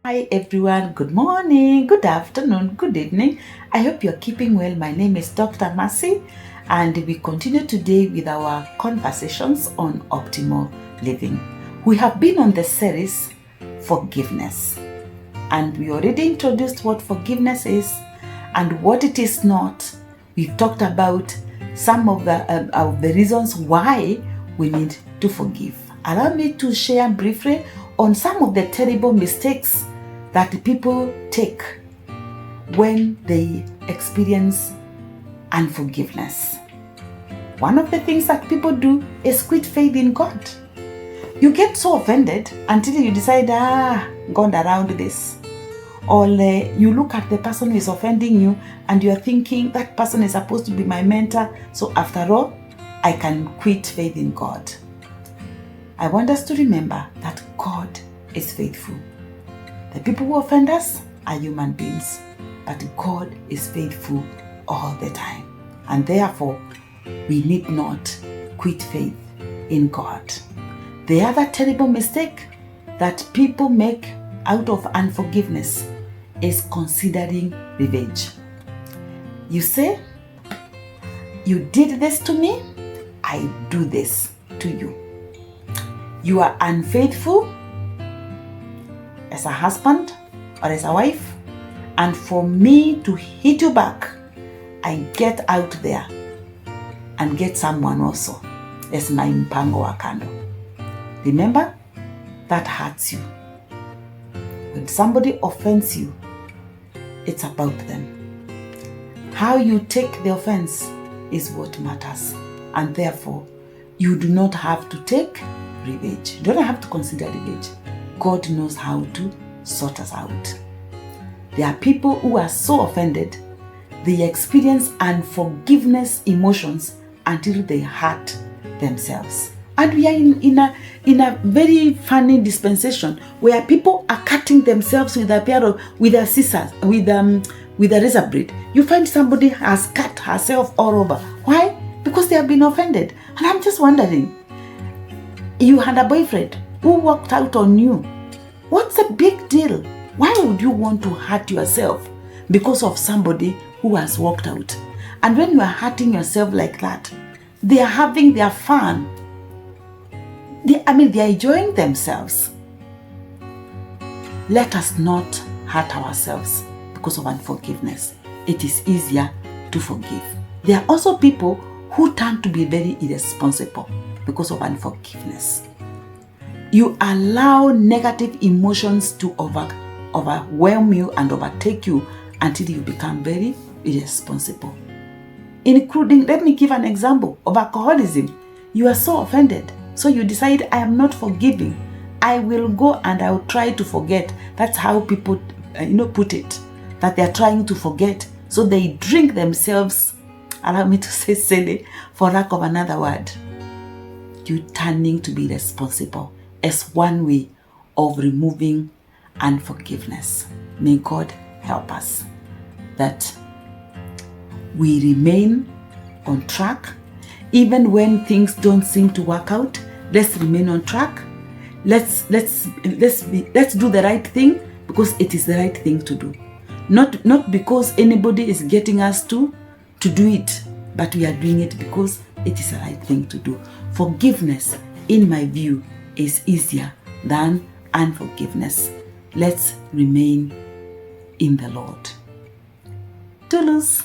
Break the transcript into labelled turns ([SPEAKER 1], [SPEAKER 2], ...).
[SPEAKER 1] Hi everyone, good morning, good afternoon, good evening. I hope you're keeping well. My name is Dr. Mercy and we continue today with our conversations on optimal living. We have been on the series Forgiveness and we already introduced what forgiveness is and what it is not. We've talked about some of the reasons why we need to forgive. Allow me to share briefly on some of the terrible mistakes that people take when they experience unforgiveness. One of the things that people do is quit faith in God. You get so offended until you decide, gone around this. Or you look at the person who is offending you and you're thinking, that person is supposed to be my mentor, so after all, I can quit faith in God. I want us to remember that God is faithful. The people who offend us are human beings, but God is faithful all the time. And therefore, we need not quit faith in God. The other terrible mistake that people make out of unforgiveness is considering revenge. You say, you did this to me, I do this to you. You are unfaithful as a husband or as a wife, and for me to hit you back, I get out there and get someone also as my mpango wa kando. Remember, that hurts you. When somebody offends you, it's about them. How you take the offense is what matters, and therefore, you do not have to take revenge. You don't have to consider revenge. God knows how to sort us out. There are people who are so offended, they experience unforgiveness emotions until they hurt themselves. And we are in a very funny dispensation where people are cutting themselves with a scissors, with a razor blade. You find somebody has cut herself all over. Why? Because they have been offended. And I'm just wondering, you had a boyfriend who walked out on you. What's the big deal? Why would you want to hurt yourself because of somebody who has walked out? And when you are hurting yourself like that, they are having their fun. They are enjoying themselves. Let us not hurt ourselves because of unforgiveness. It is easier to forgive. There are also people who turn to be very irresponsible because of unforgiveness. You allow negative emotions to overwhelm you and overtake you until you become very irresponsible. Including, let me give an example of alcoholism. You are so offended, so you decide, I am not forgiving. I will go and I will try to forget. That's how people put it, that they are trying to forget. So they drink themselves, allow me to say silly, for lack of another word. You turning to be responsible as one way of removing unforgiveness. May God help us that we remain on track. Even when things don't seem to work out, let's remain on track. Let's do the right thing because it is the right thing to do. Not because anybody is getting us to do it, but we are doing it because it is the right thing to do. Forgiveness, in my view, is easier than unforgiveness. Let's remain in the Lord. Toodles.